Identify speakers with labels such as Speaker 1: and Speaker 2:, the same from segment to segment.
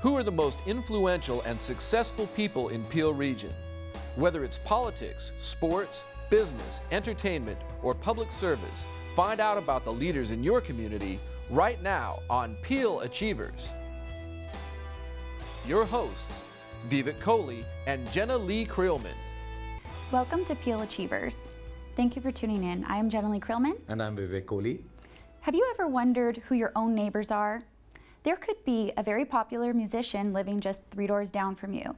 Speaker 1: Who are the most influential and successful people in Peel Region? Whether it's politics, sports, business, entertainment, or public service, find out about the leaders in your community right now on Peel Achievers. Your hosts, Vivek Kohli and Jenna Lee Creelman.
Speaker 2: Welcome to Peel Achievers. Thank you for tuning in. I am Jenna Lee Creelman.
Speaker 3: And I'm Vivek Kohli.
Speaker 2: Have you ever wondered who your own neighbors are? There could be a very popular musician living just 3 doors down from you.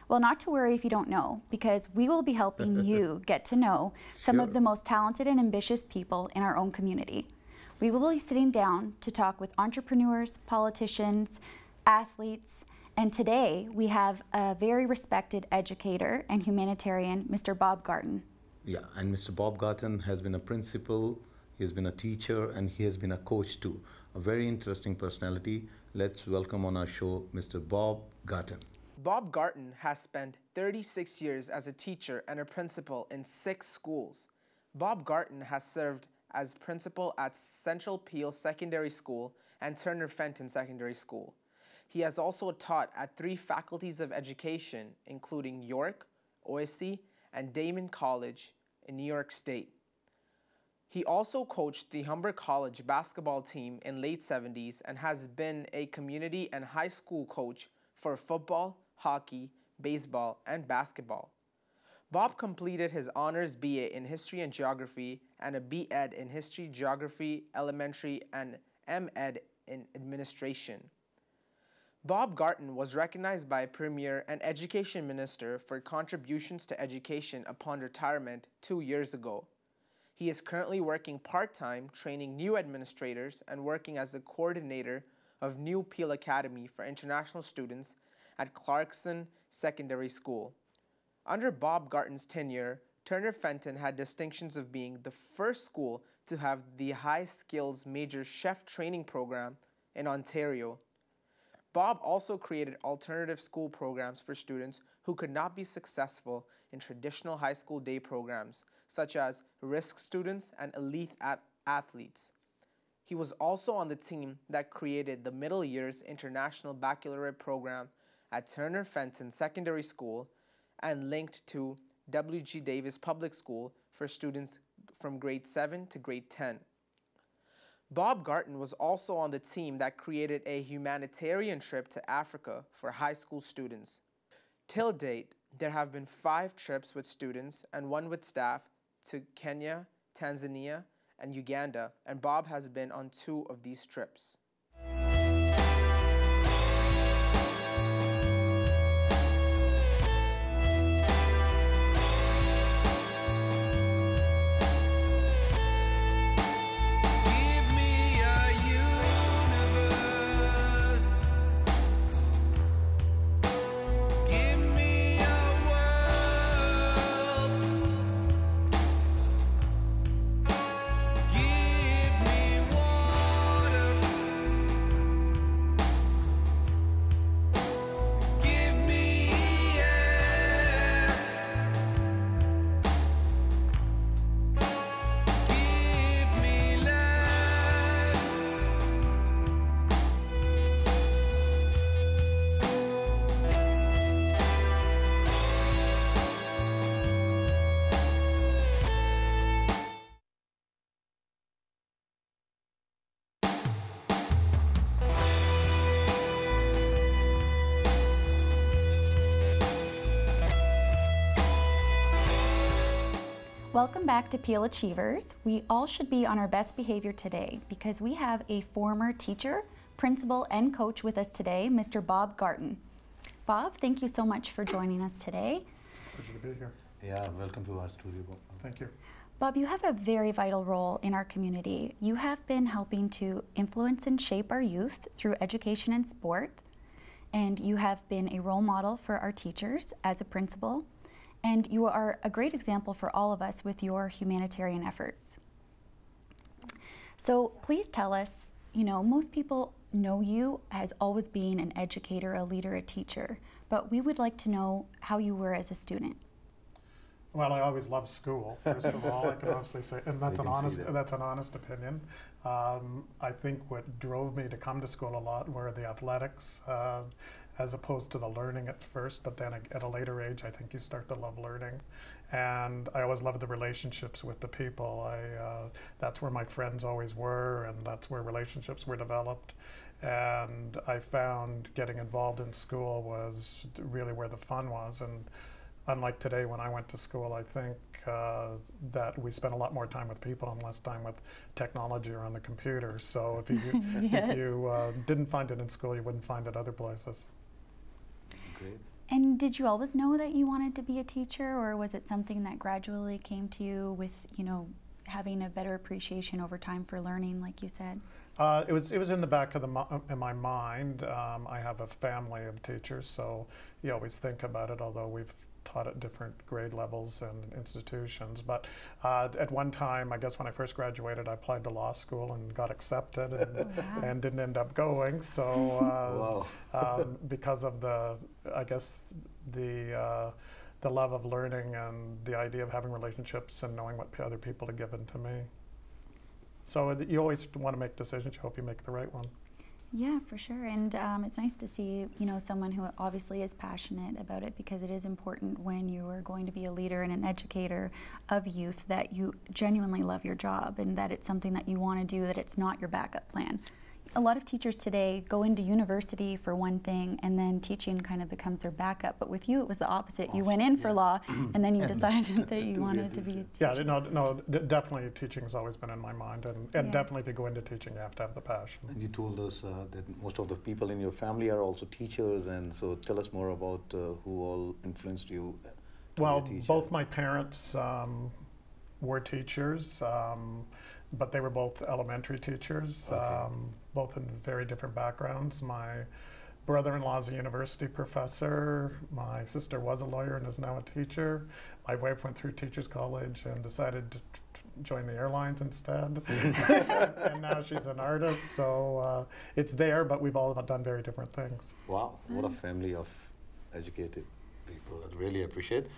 Speaker 2: Well, not to worry if you don't know, because we will be helping you get to know some of the most talented and ambitious people in our own community. We will be sitting down to talk with entrepreneurs, politicians, athletes, and today we have a very respected educator and humanitarian, Mr. Bob Garton.
Speaker 3: Yeah, and Mr. Bob Garton has been a principal, he has been a teacher, and he has been a coach too. A very interesting personality. Let's welcome on our show Mr. Bob Garton.
Speaker 4: Bob Garton has spent 36 years as a teacher and a principal in 6 schools. Bob Garton has served as principal at Central Peel Secondary School and Turner Fenton Secondary School. He has also taught at 3 faculties of education, including York, OSC, and Damon College in New York State. He also coached the Humber College basketball team in late 70s and has been a community and high school coach for football, hockey, baseball, and basketball. Bob completed his honors BA in History and Geography and a B.Ed in History, Geography, Elementary, and M.Ed in Administration. Bob Garton was recognized by Premier and Education Minister for contributions to education upon retirement 2 years ago. He is currently working part-time training new administrators and working as the coordinator of New Peel Academy for international students at Clarkson Secondary School. Under Bob Garton's tenure, Turner Fenton had distinctions of being the first school to have the high skills major chef training program in Ontario. Bob also created alternative school programs for students who could not be successful in traditional high school day programs, such as risk students and elite athletes. He was also on the team that created the Middle Years International Baccalaureate program at Turner Fenton Secondary School and linked to W.G. Davis Public School for students from grade 7 to grade 10. Bob Garton was also on the team that created a humanitarian trip to Africa for high school students. Till date, there have been 5 trips with students and 1 with staff to Kenya, Tanzania, and Uganda, and Bob has been on 2 of these trips.
Speaker 2: Welcome back to Peel Achievers. We all should be on our best behavior today because we have a former teacher, principal, and coach with us today, Mr. Bob Garton. Bob, thank you so much for joining us today.
Speaker 5: It's a pleasure to be here.
Speaker 3: Yeah, welcome to our studio, Bob.
Speaker 5: Thank you.
Speaker 2: Bob, you have a very vital role in our community. You have been helping to influence and shape our youth through education and sport, and you have been a role model for our teachers as a principal. And you are a great example for all of us with your humanitarian efforts. So please tell us, most people know you as always being an educator, a leader, a teacher, but we would like to know how you were as a student.
Speaker 5: Well, I always loved school, first of all, I can honestly say, and that's
Speaker 3: that.
Speaker 5: an honest opinion. I think what drove me to come to school a lot were the athletics, as opposed to the learning at first, but then at a later age, I think you start to love learning. And I always loved the relationships with the people. That's where my friends always were, and that's where relationships were developed. And I found getting involved in school was really where the fun was. And unlike today when I went to school, I think that we spent a lot more time with people and less time with technology or on the computer. So if you,
Speaker 2: yes.
Speaker 5: if you didn't find it in school, you wouldn't find it other places.
Speaker 3: Great.
Speaker 2: And did you always know that you wanted to be a teacher, or was it something that gradually came to you with, you know, having a better appreciation over time for learning, like you said?
Speaker 5: It was in the back of in my mind. I have a family of teachers, so you always think about it, although we've taught at different grade levels and institutions. But at one time, I guess when I first graduated, I applied to law school and got accepted and,
Speaker 2: wow.
Speaker 5: and didn't end up going. So because of I guess the love of learning and the idea of having relationships and knowing what other people have given to me. So you always want to make decisions. You hope you make the right one.
Speaker 2: Yeah, for sure. And it's nice to see, you know, someone who obviously is passionate about it, because it is important when you are going to be a leader and an educator of youth that you genuinely love your job and that it's something that you want to do, that it's not your backup plan. A lot of teachers today go into university for one thing and then teaching kind of becomes their backup. But with you, it was the opposite. You went in for law and then you decided that you wanted to be a teacher.
Speaker 5: Yeah, no, definitely teaching has always been in my mind. And definitely if you go into teaching, you have to have the passion.
Speaker 3: And you told us that most of the people in your family are also teachers, and so tell us more about who all influenced you to
Speaker 5: Well,
Speaker 3: be a teacher.
Speaker 5: both my parents were teachers, but they were both elementary teachers,
Speaker 3: Okay.
Speaker 5: both in very different backgrounds. My brother-in-law is a university professor. My sister was a lawyer and is now a teacher. My wife went through teachers college and decided to join the airlines instead. And now she's an artist, so it's there, but we've all done very different things.
Speaker 3: Wow, what a family of educated people. I really appreciate.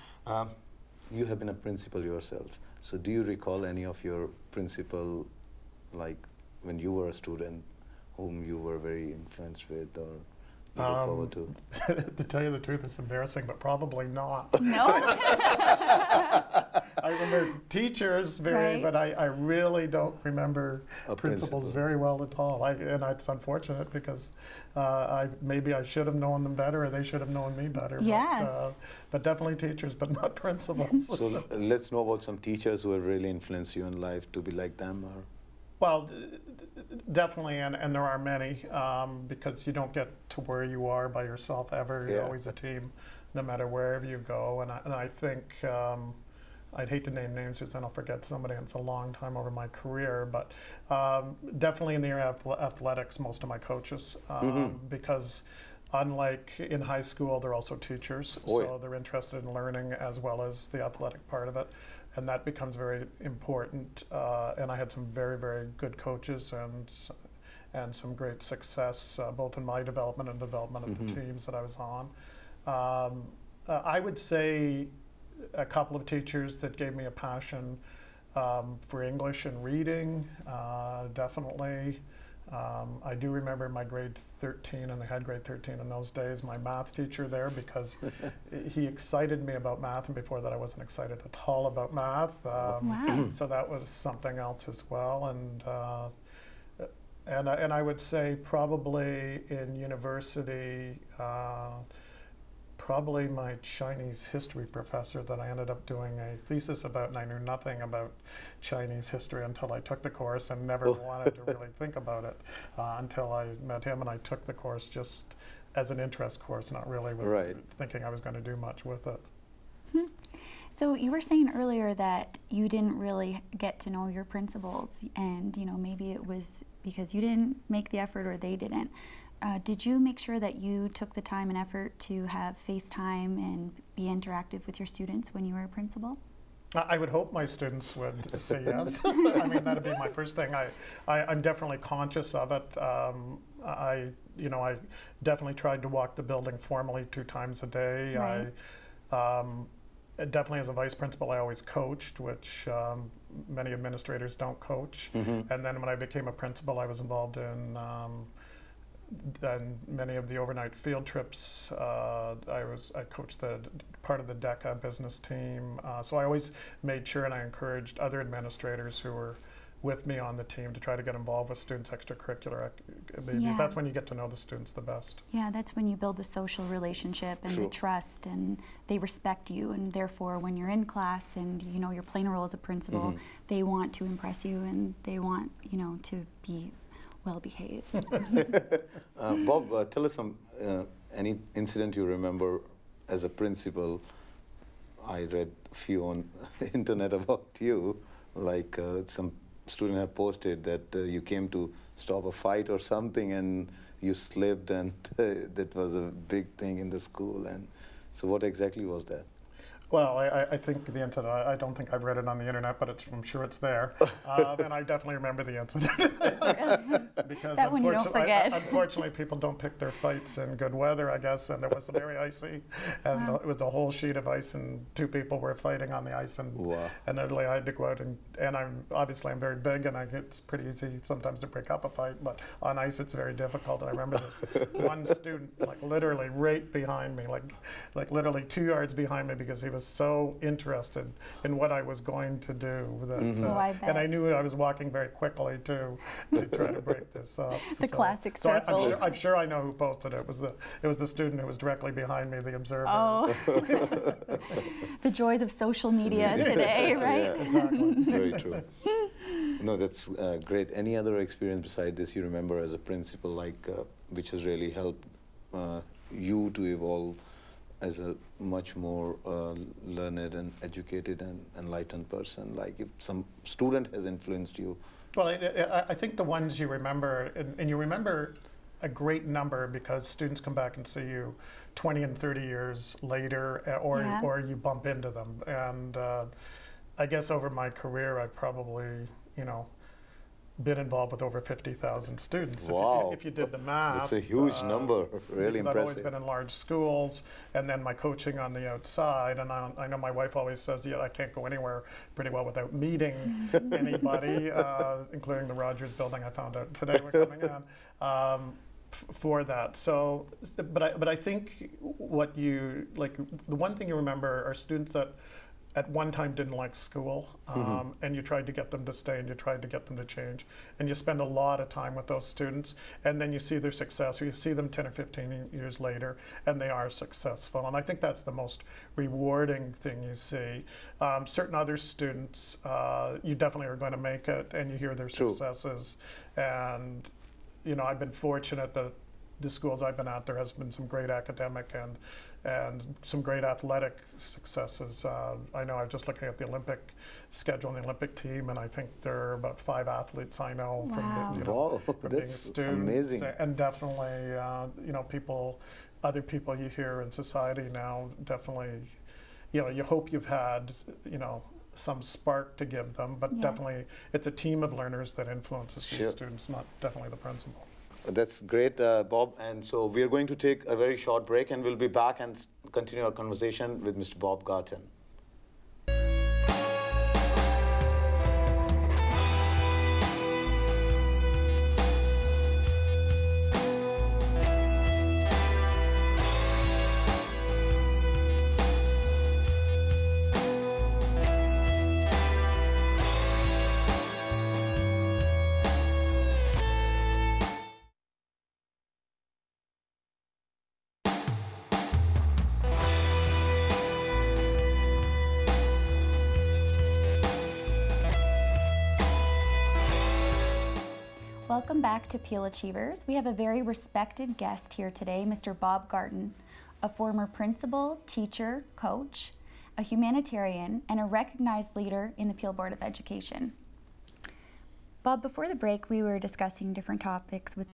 Speaker 3: You have been a principal yourself. So do you recall any of your principal, like when you were a student, whom you were very influenced with or you look forward to?
Speaker 5: To tell you the truth, it's embarrassing, but probably not.
Speaker 2: No?
Speaker 5: I remember teachers but I really don't remember principals very well at all. And it's unfortunate because maybe I should have known them better, or they should have known me better.
Speaker 2: Yeah.
Speaker 5: But definitely teachers, but not principals.
Speaker 3: So let's know about some teachers who have really influenced you in life to be like them. Or
Speaker 5: Well, definitely, and there are many, because you don't get to where you are by yourself ever. You're always a team, no matter wherever you go. And I think, I'd hate to name names because then I'll forget somebody, and it's a long time over my career, but definitely in the area of athletics, most of my coaches, because unlike in high school, they're also teachers, so they're interested in learning as well as the athletic part of it. And that becomes very important. And I had some very, very good coaches and some great success, both in my development and development of the teams that I was on. I would say a couple of teachers that gave me a passion for English and reading, definitely. I do remember my grade 13, and they had grade 13 in those days, my math teacher there, because he excited me about math, and before that I wasn't excited at all about math.
Speaker 2: Wow.
Speaker 5: So that was something else as well. And I would say probably in university, probably my Chinese history professor that I ended up doing a thesis about, and I knew nothing about Chinese history until I took the course and never wanted to really think about it until I met him, and I took the course just as an interest course, not really with thinking I was going to do much with it.
Speaker 2: So you were saying earlier that you didn't really get to know your principals, and you know, maybe it was because you didn't make the effort or they didn't. Did you make sure that you took the time and effort to have FaceTime and be interactive with your students when you were a principal?
Speaker 5: I would hope my students would say yes. I mean, that'd be my first thing. I'm definitely conscious of it. I definitely tried to walk the building formally 2 times a day. definitely as a vice principal, I always coached, which many administrators don't coach. And then when I became a principal, I was involved in many of the overnight field trips. I coached the part of the DECA business team. So I always made sure and I encouraged other administrators who were with me on the team to try to get involved with students' extracurricular activities.
Speaker 2: Yeah.
Speaker 5: That's when you get to know the students the best.
Speaker 2: Yeah, that's when you build the social relationship and the trust, and they respect you, and therefore when you're in class and you know you're playing a role as a principal, they want to impress you and they want, you know, to be well behaved.
Speaker 3: Bob, tell us any incident you remember as a principal. I read a few on internet about you, like some student have posted that you came to stop a fight or something and you slipped, and that was a big thing in the school. And so what exactly was that?
Speaker 5: Well, I think the incident, I don't think I've read it on the internet, but I'm sure it's there. And I definitely remember the incident. Because
Speaker 2: that one you don't forget.
Speaker 5: Unfortunately, people don't pick their fights in good weather, I guess, and it was very icy. And it was a whole sheet of ice, and two people were fighting on the ice. And, and literally I had to go out, and I'm very big, and it's pretty easy sometimes to break up a fight, but on ice it's very difficult. And I remember this one student, like literally right behind me, like literally 2 yards behind me, because he was so interested in what I was going to do that, and I knew I was walking very quickly to try to break this up.
Speaker 2: The classic circle.
Speaker 5: So I'm sure I know who posted it. It was the student who was directly behind me, the observer.
Speaker 2: Oh, the joys of social media today, right?
Speaker 5: Yeah, exactly.
Speaker 3: Very true. No, that's great. Any other experience beside this you remember as a principal, like which has really helped you to evolve as a much more learned and educated and enlightened person? Like if some student has influenced you?
Speaker 5: Well, I think the ones you remember, and you remember a great number because students come back and see you 20 and 30 years later, or you bump into them. And I guess over my career, I've probably, you know, been involved with over 50,000 students.
Speaker 3: Wow.
Speaker 5: If you did the math.
Speaker 3: That's a huge number, really impressive.
Speaker 5: I've always been in large schools, and then my coaching on the outside, and I know my wife always says, yeah, I can't go anywhere pretty well without meeting anybody, including the Rogers building I found out today we're coming on. For that. So, but I think what you, like, the one thing you remember are students that at one time didn't like school, and you tried to get them to stay, and you tried to get them to change, and you spend a lot of time with those students, and then you see their success, or you see them 10 or 15 years later, and they are successful. And I think that's the most rewarding thing you see. Certain other students, you definitely are going to make it, and you hear their successes. And you know, I've been fortunate that the schools I've been at, there has been some great academic and some great athletic successes. I know I was just looking at the Olympic schedule and the Olympic team, and I think there are about 5 athletes I know from being a student.
Speaker 3: Amazing.
Speaker 5: And definitely, you know, other people you hear in society now, definitely, you know, you hope you've had, you know, some spark to give them, but definitely it's a team of learners that influences these students, not definitely the principal.
Speaker 3: That's great, Bob. And so we are going to take a very short break, and we'll be back and continue our conversation with Mr. Bob Garton.
Speaker 2: Welcome back to Peel Achievers. We have a very respected guest here today, Mr. Bob Garton, a former principal, teacher, coach, a humanitarian, and a recognized leader in the Peel Board of Education. Bob, before the break, we were discussing different topics with